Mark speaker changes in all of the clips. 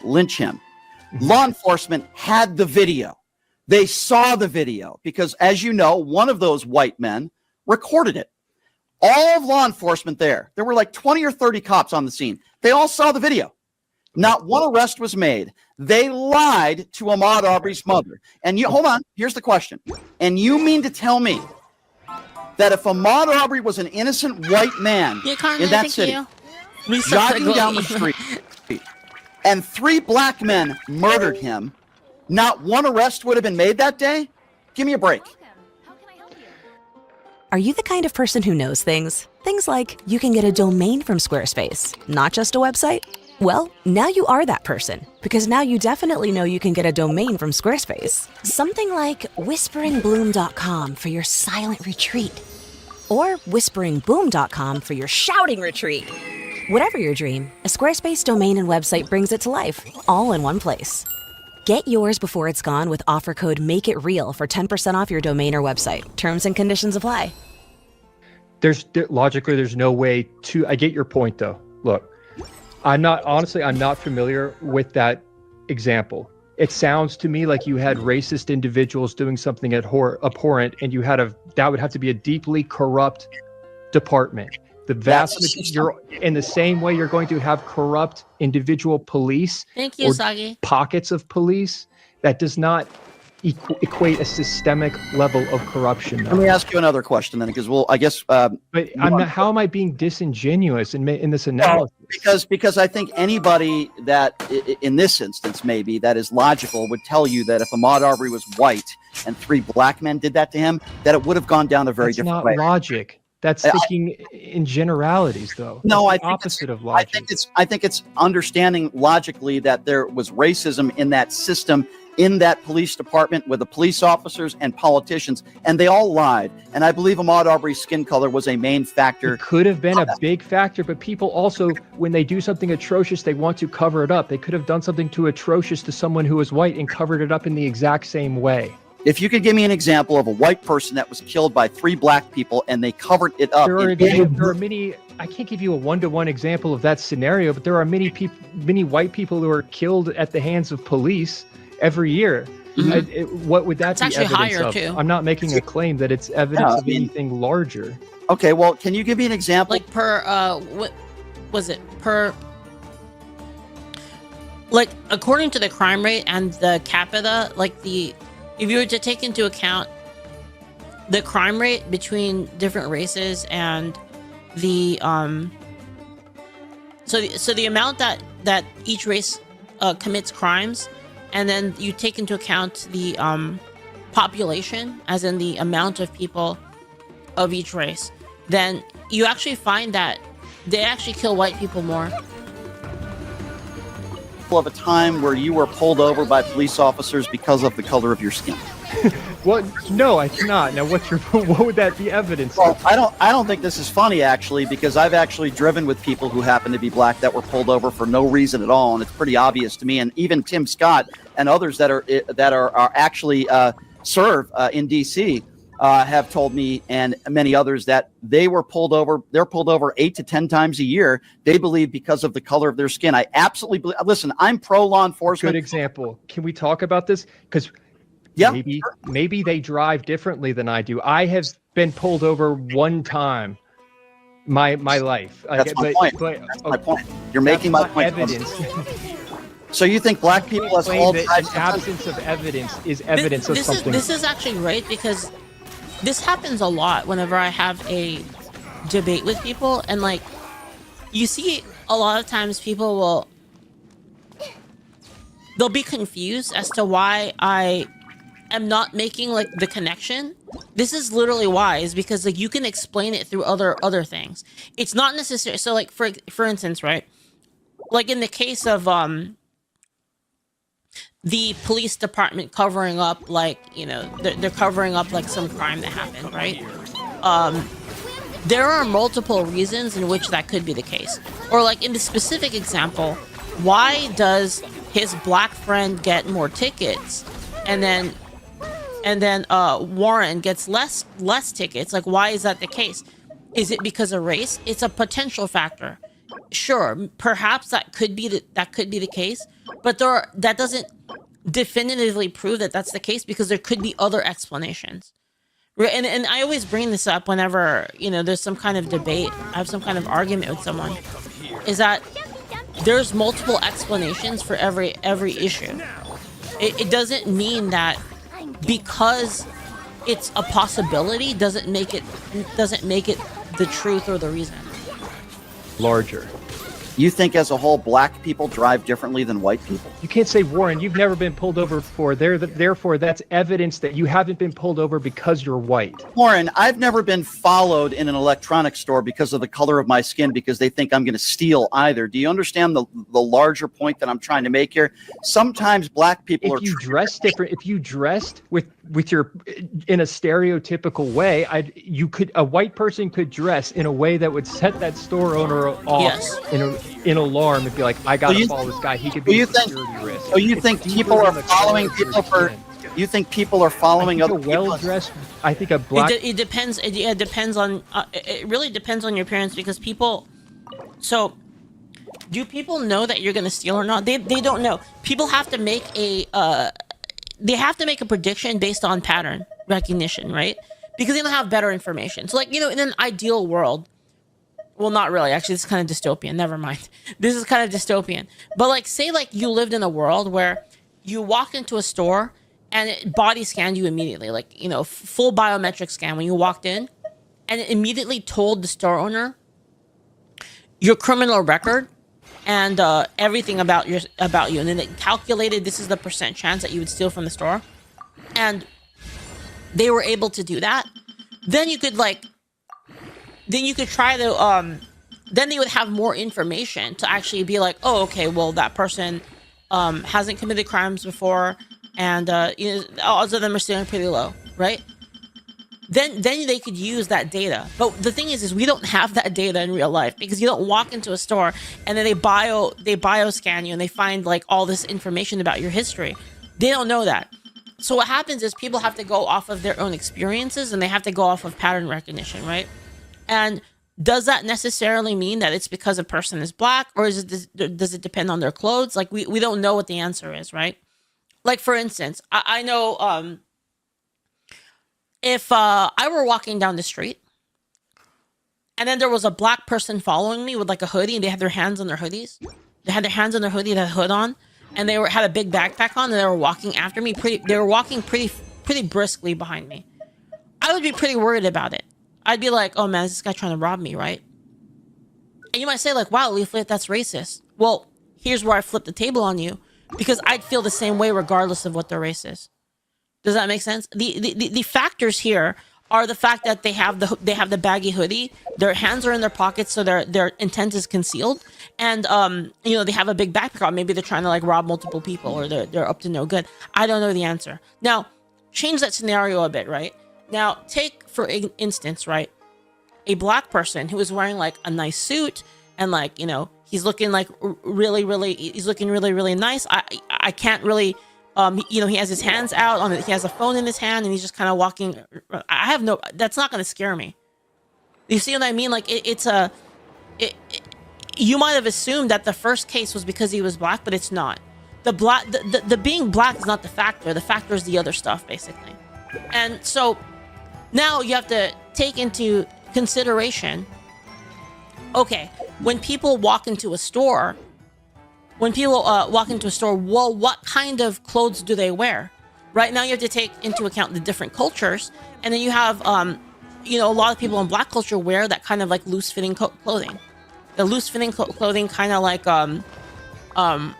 Speaker 1: lynch him. Law enforcement had the video. They saw the video because, as you know, one of those white men recorded it. All of law enforcement there were like 20 or 30 cops on the scene. They all saw the video. Not one arrest was made. They lied to Ahmaud Arbery's mother. And you hold on, here's the question. And you mean to tell me that if Ahmaud Arbery was an innocent white man in that city, jogging down the street, and 3 black men murdered him, not one arrest would have been made that day? Give me a break.
Speaker 2: Are you the kind of person who knows things? Things like you can get a domain from Squarespace, not just a website? Well, now you are that person, because now you definitely know you can get a domain from Squarespace. Something like whisperingbloom.com for your silent retreat, or whisperingboom.com for your shouting retreat. Whatever your dream, a Squarespace domain and website brings it to life, all in one place. Get yours before it's gone with offer code MAKEITREAL for 10% off your domain or website. Terms and conditions apply.
Speaker 3: Logically, there's no way to. I get your point, though. Look, I'm not familiar with that example. It sounds to me like you had racist individuals doing something abhorrent, and that would have to be a deeply corrupt department. The vast you're in the same way you're going to have corrupt individual police.
Speaker 4: Thank you, Sagi.
Speaker 3: Pockets of police. That does not equate a systemic level of corruption.
Speaker 1: Let me ask you another question then, because I guess.
Speaker 3: But how am I being disingenuous in this analysis?
Speaker 1: Because I think anybody that, in this instance, maybe that is logical, would tell you that if Ahmaud Arbery was white and 3 black men did that to him, that it would have gone down a very different way.
Speaker 3: That's not logic. That's thinking in generalities, though.
Speaker 1: No,
Speaker 3: I think opposite of logic.
Speaker 1: I think it's understanding logically that there was racism in that system, in that police department, with the police officers and politicians, and they all lied. And I believe Ahmaud Arbery's skin color was a main factor.
Speaker 3: It could have been a big factor, but people also, when they do something atrocious, they want to cover it up. They could have done something too atrocious to someone who was white and covered it up in the exact same way.
Speaker 1: If you could give me an example of a white person that was killed by 3 black people and they covered it up.
Speaker 3: There are many. I can't give you a one-to-one example of that scenario, but there are many white people who are killed at the hands of police every year. Mm-hmm. What would that be evidence of? Too. I'm not making a claim that it's evidence of anything larger.
Speaker 1: Okay, well, can you give me an example?
Speaker 4: Like what was it? Like, according to the crime rate and the capita, if you were to take into account the crime rate between different races and the so the amount that each race commits crimes, and then you take into account the population, as in the amount of people of each race, then you actually find that they actually kill white people more.
Speaker 1: Of a time where you were pulled over by police officers because of the color of your skin?
Speaker 3: Well, no, I cannot. Now, what would that be evidence of?
Speaker 1: Well, I don't think this is funny, actually, because I've actually driven with people who happen to be black that were pulled over for no reason at all, and it's pretty obvious to me. And even Tim Scott and others that are actually serve in D.C. Have told me, and many others, that they were pulled over. They're pulled over 8 to 10 times a year. They believe because of the color of their skin. I absolutely believe. Listen, I'm pro law enforcement.
Speaker 3: Good example. Can we talk about this? Because maybe they drive differently than I do. I have been pulled over one time, my life.
Speaker 1: That's my point. That's my point. You're making my point.
Speaker 3: Evidence.
Speaker 1: So you think black people as all
Speaker 3: an absence of evidence is evidence of something?
Speaker 4: This is actually right, because this happens a lot whenever I have a debate with people, and you see a lot of times people they'll be confused as to why I am not making the connection. This is literally why, is because you can explain it through other things. It's not necessary. So for instance, right? In the case of the police department covering up, they're covering up some crime that happened, right? There are multiple reasons in which that could be the case. Or in the specific example, why does his black friend get more tickets and then Warren gets less tickets? Why is that the case? Is it because of race? It's a potential factor. sure, perhaps that could be the case, but that doesn't definitively prove that that's the case, because there could be other explanations. Right? And I always bring this up whenever, there's some kind of debate, I have some kind of argument with someone, is that there's multiple explanations for every issue. It doesn't mean that because it's a possibility doesn't make it the truth or the reason.
Speaker 3: Larger.
Speaker 1: You think as a whole black people drive differently than white people?
Speaker 3: You can't say, Warren, you've never been pulled over before. Therefore, that's evidence that you haven't been pulled over because you're white.
Speaker 1: Warren, I've never been followed in an electronics store because of the color of my skin, because they think I'm going to steal either. Do you understand the larger point that I'm trying to make here? Sometimes black people
Speaker 3: if you dress different, if you dressed with your in a stereotypical way, a white person could dress in a way that would set that store owner off.
Speaker 4: Yes.
Speaker 3: In alarm and be like, I gotta follow this guy. He could be a security risk.
Speaker 1: So you think people are following people for? You think people are following other people?
Speaker 3: Well-dressed. I think a black.
Speaker 4: It depends. It depends on. It really depends on your parents, because people. So, do people know that you're gonna steal or not? They don't know. People have to make a. They have to make a prediction based on pattern recognition, right? Because they don't have better information. So, like, in an ideal world. Well, not really. Actually, this is kind of dystopian. Never mind. This is kind of dystopian. But like, say like you lived in a world where you walked into a store and it body scanned you immediately, like, full biometric scan when you walked in, and it immediately told the store owner your criminal record and everything about you, and then it calculated this is the % chance that you would steal from the store, and they were able to do that. Then you could try to, then they would have more information to actually be like, oh, okay, well, that person hasn't committed crimes before, and odds of them are stealing pretty low, right? Then they could use that data. But the thing is we don't have that data in real life, because you don't walk into a store and then they bio scan you and they find like all this information about your history. They don't know that. So what happens is people have to go off of their own experiences, and they have to go off of pattern recognition, right? And does that necessarily mean that it's because a person is black, or does it depend on their clothes? Like, we don't know what the answer is, right? Like, for instance, I know if I were walking down the street and then there was a black person following me with like a hoodie, and they had their hands on their hoodies. They had their hands on their hoodie, the hood on, and they had a big backpack on, and they were walking after me. They were walking pretty briskly behind me. I would be pretty worried about it. I'd be like, oh man, is this guy trying to rob me, right? And you might say like, wow, Leaflet, that's racist. Well, here's where I flip the table on you, because I'd feel the same way regardless of what their race is. Does that make sense? The factors here are the fact that they have the baggy hoodie, their hands are in their pockets, so their intent is concealed, and they have a big backpack on. Maybe they're trying to like rob multiple people, or they're up to no good. I don't know the answer. Now, change that scenario a bit, right? Now, take, for instance, right, a black person who is wearing like a nice suit and like, he's looking like really, really nice. I can't really, he has his hands out he has a phone in his hand, and he's just kind of walking. That's not going to scare me. You see what I mean? Like, you might have assumed that the first case was because he was black, but it's not. The being black is not the factor. The factor is the other stuff, basically. And so now you have to take into consideration, okay, when people walk into a store, well, what kind of clothes do they wear? Right now you have to take into account the different cultures, and then you have, a lot of people in black culture wear that kind of like loose-fitting clothing. The loose-fitting clothing kind of like, kind of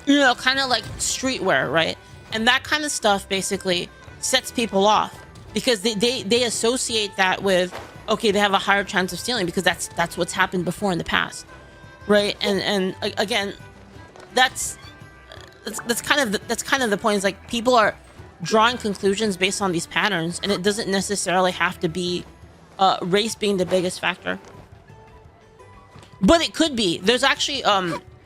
Speaker 4: like streetwear, right? And that kind of stuff basically sets people off, because they associate that with, okay, they have a higher chance of stealing because that's what's happened before in the past, right? And again, that's kind of the point. Is like people are drawing conclusions based on these patterns, and it doesn't necessarily have to be race being the biggest factor, but it could be. There's actually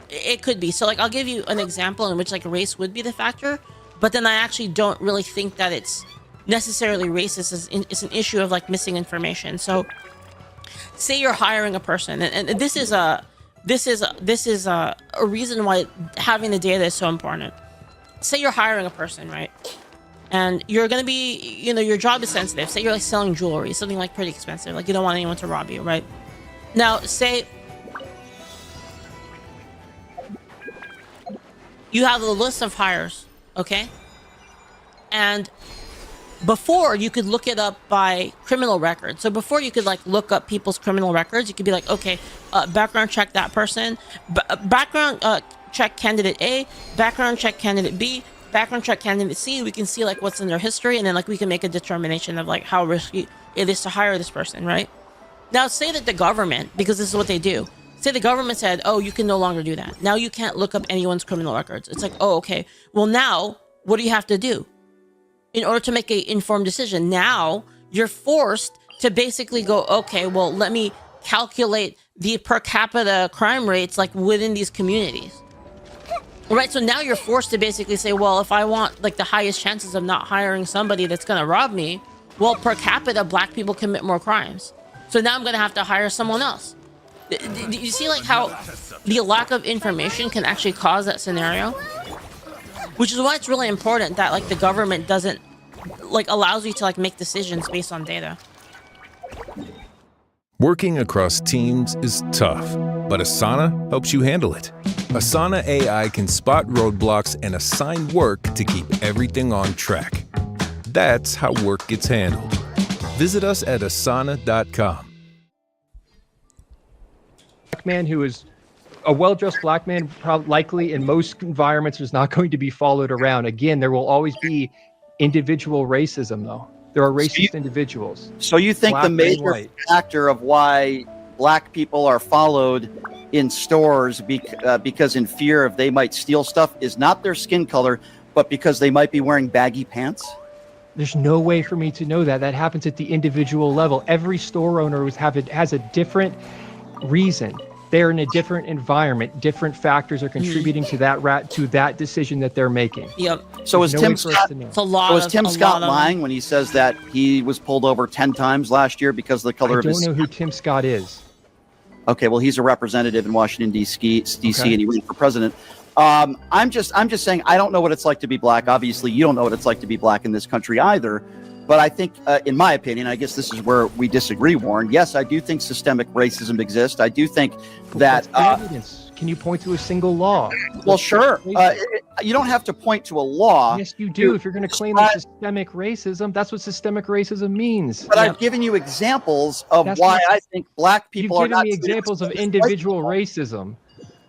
Speaker 4: it could be. So like, I'll give you an example in which like race would be the factor, but then I actually don't really think that it's necessarily racist. It's an issue of like missing information. So say you're hiring a person, and this is a reason why having the data is so important. Say you're hiring a person, right? And you're gonna be, your job is sensitive. Say you're like selling jewelry, something like pretty expensive, like you don't want anyone to rob you, right? Now, say you have a list of hires, okay? And before you could look it up by criminal records. So before you could like look up people's criminal records, you could be like, okay, background check that person, background check candidate A, background check candidate B, background check candidate C. We can see like what's in their history, and then like we can make a determination of like how risky it is to hire this person, right? Now say that the government, because this is what they do, say the government said, oh, you can no longer do that. Now you can't look up anyone's criminal records. It's like, oh, okay. Well, now what do you have to do in order to make an informed decision? Now you're forced to basically go, okay, well, let me calculate the per capita crime rates like within these communities. Right, so now you're forced to basically say, well, if I want like the highest chances of not hiring somebody that's gonna rob me, well, per capita, black people commit more crimes. So now I'm gonna have to hire someone else. Do you see like how the lack of information can actually cause that scenario? Which is why it's really important that like the government doesn't like allows you to like make decisions based on data.
Speaker 5: Working across teams is tough, but Asana helps you handle it. Asana AI can spot roadblocks and assign work to keep everything on track. That's how work gets handled. Visit us at asana.com.
Speaker 3: Black man who is a well-dressed black man, likely in most environments is not going to be followed around. Again, there will always be individual racism, though. There are racist individuals.
Speaker 1: So you think
Speaker 3: black
Speaker 1: the
Speaker 3: and
Speaker 1: major
Speaker 3: white.
Speaker 1: factor of why black people are followed in stores because in fear of they might steal stuff is not their skin color, but because they might be wearing baggy pants?
Speaker 3: There's no way for me to know that. That happens at the individual level. Every store owner has a different reason. They're in a different environment. Different factors are contributing to that decision that they're making.
Speaker 4: Yep.
Speaker 1: So is
Speaker 3: There's no
Speaker 1: Tim
Speaker 3: way for us
Speaker 1: Scott
Speaker 3: to know.
Speaker 4: It's a lot.
Speaker 1: So is
Speaker 4: of-
Speaker 1: Tim
Speaker 4: a
Speaker 1: Scott
Speaker 4: lot of-
Speaker 1: lying when he says that he was pulled over 10 times last year because of the color
Speaker 3: I
Speaker 1: of his
Speaker 3: don't know
Speaker 1: skin?
Speaker 3: who Tim Scott is.
Speaker 1: Okay, well, he's a representative in Washington, D.C.,
Speaker 3: Okay.
Speaker 1: and he ran for president. I'm just saying I don't know what it's like to be black. Obviously, you don't know what it's like to be black in this country either. But I think, in my opinion, I guess this is where we disagree, Warren. Yes, I do think systemic racism exists. I do think that.
Speaker 3: What's the evidence? Can you point to a single law?
Speaker 1: Well, sure. You don't have to point to a law.
Speaker 3: Yes, you do. If you're going to claim that systemic racism, that's what systemic racism means.
Speaker 1: But I've given you examples of
Speaker 3: That's
Speaker 1: why
Speaker 3: not-
Speaker 1: I think black
Speaker 3: You've
Speaker 1: people are
Speaker 3: given
Speaker 1: not
Speaker 3: me
Speaker 1: treated
Speaker 3: examples of
Speaker 1: as white
Speaker 3: individual
Speaker 1: people.
Speaker 3: racism.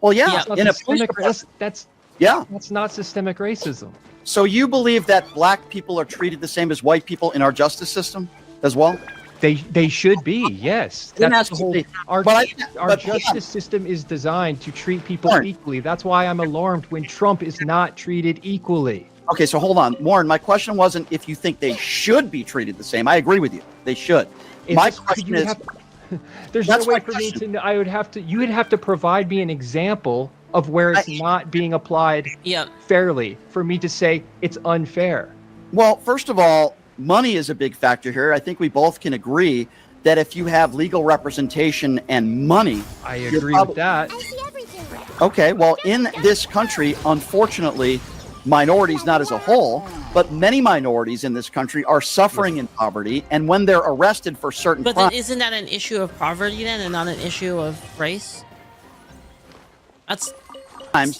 Speaker 1: Well, yeah,
Speaker 4: Yeah.
Speaker 3: That's
Speaker 1: in
Speaker 3: not
Speaker 1: a police
Speaker 3: systemic,
Speaker 1: department.
Speaker 3: that's
Speaker 1: Yeah.
Speaker 3: not systemic racism.
Speaker 1: So you believe that black people are treated the same as white people in our justice system as well?
Speaker 3: They should be, yes.
Speaker 1: Didn't
Speaker 3: That's
Speaker 1: ask
Speaker 3: the whole.
Speaker 1: you-
Speaker 3: Our,
Speaker 1: but
Speaker 3: our
Speaker 1: but
Speaker 3: justice system is designed to treat people
Speaker 1: Warren.
Speaker 3: equally. That's why I'm alarmed when Trump is not treated equally.
Speaker 1: Okay, so hold on, Warren. My question wasn't if you think they should be treated the same. I agree with you; they should. My question is,
Speaker 3: there's no
Speaker 1: That's
Speaker 3: way
Speaker 1: my
Speaker 3: for me
Speaker 1: question.
Speaker 3: to. I would have to. You would have to provide me an example of where it's not being applied
Speaker 4: Yep.
Speaker 3: fairly for me to say it's unfair.
Speaker 1: well, first of all, money is a big factor here. I think we both can agree that if you have legal representation and money,
Speaker 3: I
Speaker 1: you're
Speaker 3: agree
Speaker 1: prob-
Speaker 3: with that.
Speaker 1: Okay, well, in this country, unfortunately, minorities, not as a whole, but many minorities in this country are suffering in poverty. And when they're arrested for certain
Speaker 4: But then
Speaker 1: crimes,
Speaker 4: isn't that an issue of poverty then, and not an issue of race? That's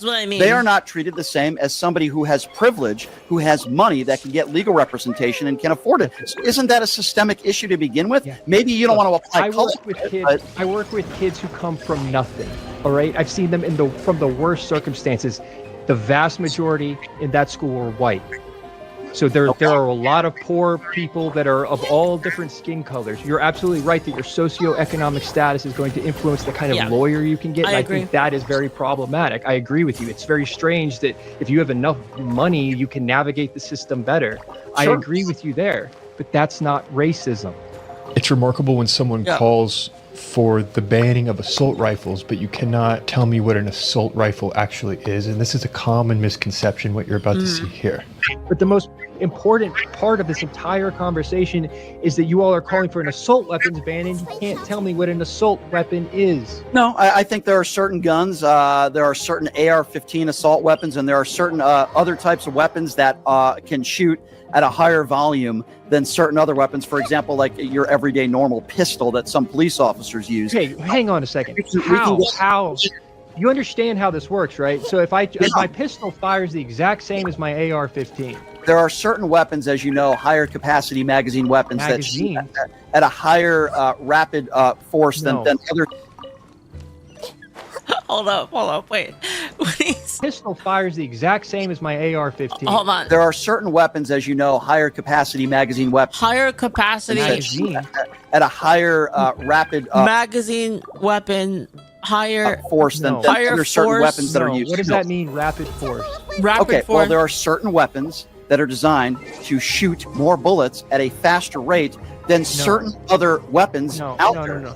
Speaker 4: what I mean.
Speaker 1: they are not treated the same as somebody who has privilege, who has money that can get legal representation and can afford it. So isn't that a systemic issue to begin with?
Speaker 3: Yeah.
Speaker 1: Maybe you don't want to apply
Speaker 3: I
Speaker 1: color
Speaker 3: work with
Speaker 1: to it,
Speaker 3: kids.
Speaker 1: but-
Speaker 3: I work with kids who come from nothing. All right, I've seen them from the worst circumstances. The vast majority in that school are white. So there are a lot of poor people that are of all different skin colors. You're absolutely right that your socioeconomic status is going to influence the kind of
Speaker 4: Yeah.
Speaker 3: lawyer you can get.
Speaker 4: I
Speaker 3: And I
Speaker 4: agree.
Speaker 3: think that is very problematic. I agree with you. It's very strange that if you have enough money, you can navigate the system better. I
Speaker 1: Sure.
Speaker 3: agree with you there, but that's not racism.
Speaker 6: It's remarkable when someone
Speaker 4: Yeah.
Speaker 6: calls
Speaker 3: for the banning of assault rifles, but you cannot tell me what an assault rifle actually is. And this is a common misconception, what you're about to see here. But the most important part of this entire conversation is that you all are calling for an assault weapons ban, and you can't tell me what an assault weapon is.
Speaker 1: No, I think there are certain guns, there are certain AR-15 assault weapons, and there are certain other types of weapons that can shoot at a higher volume than certain other weapons. For example, like your everyday normal pistol that some police officers use.
Speaker 3: Okay, hang on a second. How? You understand how this works, right? So if my pistol fires the exact same as my AR-15.
Speaker 1: There are certain weapons, as you know, higher capacity magazine weapons that shoot at a higher rapid force than other.
Speaker 4: Hold up, wait.
Speaker 3: Pistol fires the exact same as my AR-15.
Speaker 4: Hold on.
Speaker 1: There are certain weapons, as you know, higher capacity magazine weapons.
Speaker 4: Higher capacity
Speaker 1: at a higher rapid
Speaker 4: magazine weapon, higher
Speaker 1: force than other certain weapons that are used.
Speaker 3: What does that mean, rapid force?
Speaker 4: Rapid force.
Speaker 1: Well, there are certain weapons that are designed to shoot more bullets at a faster rate than certain other weapons out there.
Speaker 3: No.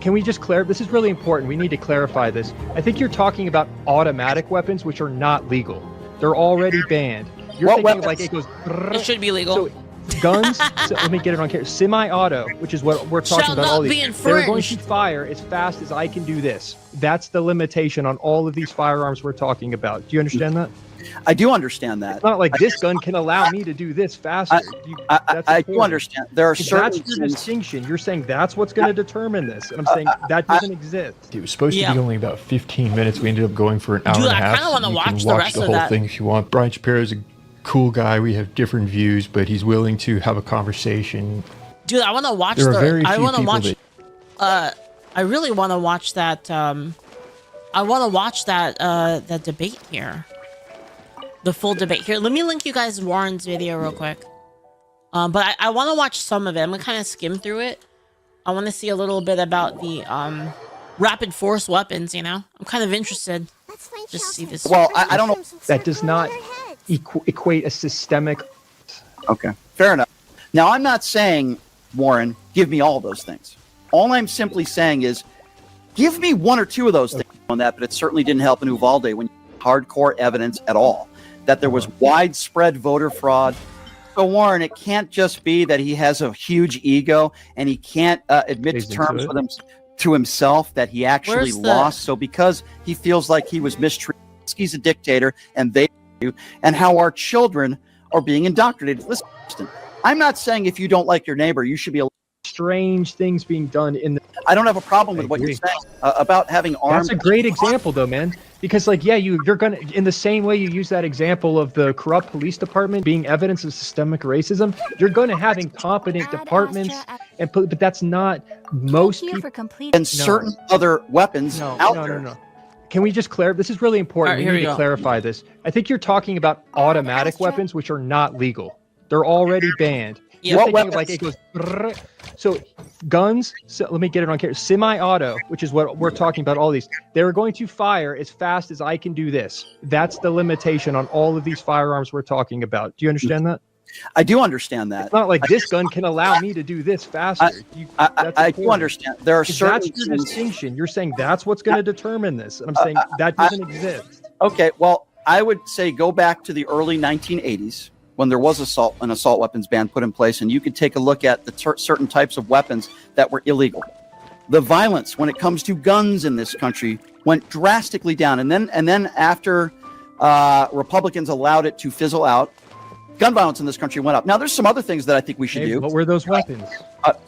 Speaker 3: Can we just clarify? This is really important. We need to clarify this. I think you're talking about automatic weapons, which are not legal. They're already banned. You're thinking of like it goes.
Speaker 4: It should be legal.
Speaker 3: So guns. Let me get it on camera. Semi-auto, which is what we're talking about. All these. They're going to fire as fast as I can do this. That's the limitation on all of these firearms we're talking about. Do you understand that?
Speaker 1: I do understand that.
Speaker 3: It's not like this gun can allow me to do this faster.
Speaker 1: I do understand. There are certain.
Speaker 3: That's your distinction. You're saying that's what's going to determine this, and I'm saying that doesn't exist. It was supposed to be only about 15 minutes. We ended up going for an hour and a half.
Speaker 4: I kind of want to watch the rest of
Speaker 3: whole
Speaker 4: that.
Speaker 3: thing if you want. Brian Shapiro's a cool guy. We have different views, but he's willing to have a conversation.
Speaker 4: Dude, I want to watch I really want to watch that. I want to watch that debate here. The full debate here. Let me link you guys Warren's video real quick. But I want to watch some of it. I'm gonna kind of skim through it. I want to see a little bit about the rapid force weapons. You know, I'm kind of interested. Just see this.
Speaker 1: Well, I don't know.
Speaker 3: That does not equate a systemic.
Speaker 1: Okay, fair enough. Now, I'm not saying, Warren, give me all those things. All I'm simply saying is, give me one or two of those things on that. But it certainly didn't help in Uvalde when you had hardcore evidence at all that there was widespread voter fraud. So, Warren, it can't just be that he has a huge ego and he can't admit to terms with to himself that he actually lost. So because he feels like he was mistreated, he's a dictator, and they do, and how our children are being indoctrinated. Listen, I'm not saying if you don't like your neighbor, you should be
Speaker 3: strange things being done in the.
Speaker 1: I don't have a problem with what you're saying about having arms.
Speaker 3: That's a great example, though, man. Because, like, yeah, you're gonna, in the same way you use that example of the corrupt police department being evidence of systemic racism, you're going to have incompetent departments, but that's not most people.
Speaker 1: And certain other weapons out there.
Speaker 3: No. Can we just clarify? This is really important. We need to clarify this. I think you're talking about automatic weapons, which are not legal. They're already banned. You're thinking of, like, it goes. So guns. So let me get it on camera. Semi-auto, which is what we're talking about. All these. They're going to fire as fast as I can do this. That's the limitation on all of these firearms we're talking about. Do you understand that?
Speaker 1: I do understand that.
Speaker 3: It's not like this gun can allow me to do this faster.
Speaker 1: I do understand. There are certain.
Speaker 3: That's your distinction. You're saying that's what's going to determine this, and I'm saying that doesn't exist.
Speaker 1: Okay, well, I would say go back to the early 1980s when there was an assault weapons ban put in place, and you could take a look at the certain types of weapons that were illegal. The violence when it comes to guns in this country went drastically down, and then after Republicans allowed it to fizzle out, gun violence in this country went up. Now, there's some other things that I think we should do.
Speaker 3: What were those weapons?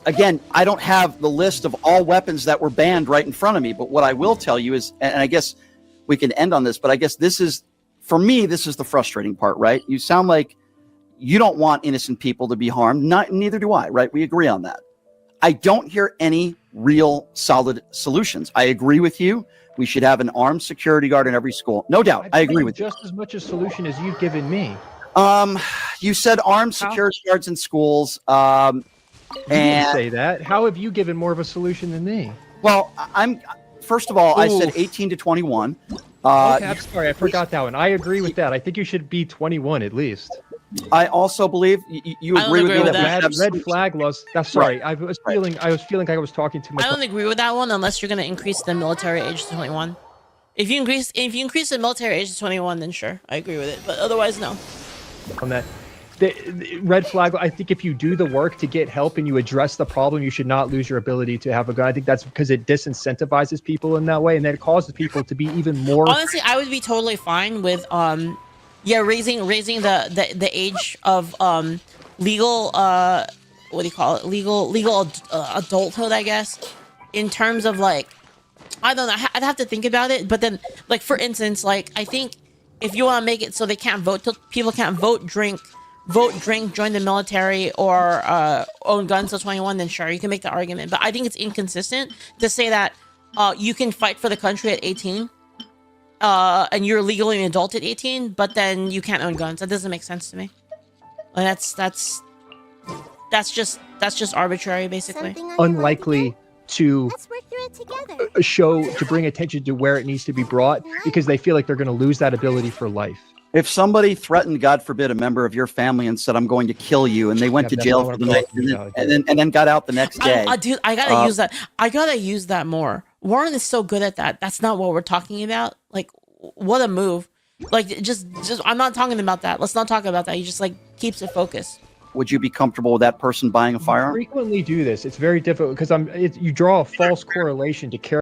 Speaker 1: Again, I don't have the list of all weapons that were banned right in front of me, but what I will tell you is, and I guess we can end on this, but I guess this is, for me, this is the frustrating part, right? You sound like you don't want innocent people to be harmed. Neither do I, right? We agree on that. I don't hear any real solid solutions. I agree with you. We should have an armed security guard in every school. No doubt. I agree with you.
Speaker 3: Just as much a solution as you've given me.
Speaker 1: You said armed security guards in schools.
Speaker 3: You didn't say that. How have you given more of a solution than me?
Speaker 1: Well, first of all, I said 18 to 21.
Speaker 3: Okay, I'm sorry, I forgot that one. I agree with that. I think you should be 21 at least.
Speaker 1: I also believe you
Speaker 4: I don't
Speaker 1: agree with
Speaker 4: agree
Speaker 1: me
Speaker 4: with
Speaker 1: that
Speaker 4: that.
Speaker 1: we have
Speaker 3: Red flag laws. That's sorry. I was feeling like I was talking too much.
Speaker 4: I don't agree with that one unless you're going to increase the military age to 21. If you increase the military age to 21, then sure, I agree with it. But otherwise, no.
Speaker 3: On that. The red flag, I think if you do the work to get help and you address the problem, you should not lose your ability to have a gun. I think that's because it disincentivizes people in that way, and then it causes people to be even more.
Speaker 4: Honestly, I would be totally fine with raising the age of legal what do you call it, legal adulthood, I guess, in terms of like, I don't know, I'd have to think about it. But then, like, for instance, like, I think if you want to make it so they can't vote, people can't vote, drink, join the military, or own guns till 21, then sure, you can make the argument. But I think it's inconsistent to say that you can fight for the country at 18 and you're legally an adult at 18, but then you can't own guns. That doesn't make sense to me. Like, that's just arbitrary, basically.
Speaker 3: Unlikely to to bring attention to where it needs to be brought, because they feel like they're going to lose that ability for life.
Speaker 1: If somebody threatened, God forbid, a member of your family and said, "I'm going to kill you," and they went to jail for the night, and then got out the next day,
Speaker 4: dude, I gotta use that. I gotta use that more. Warren is so good at that. That's not what we're talking about. Like, what a move! Like, just I'm not talking about that. Let's not talk about that. He just like keeps it focused.
Speaker 1: would you be comfortable with that person buying a firearm?
Speaker 3: Frequently do this. It's very difficult because you draw a false correlation to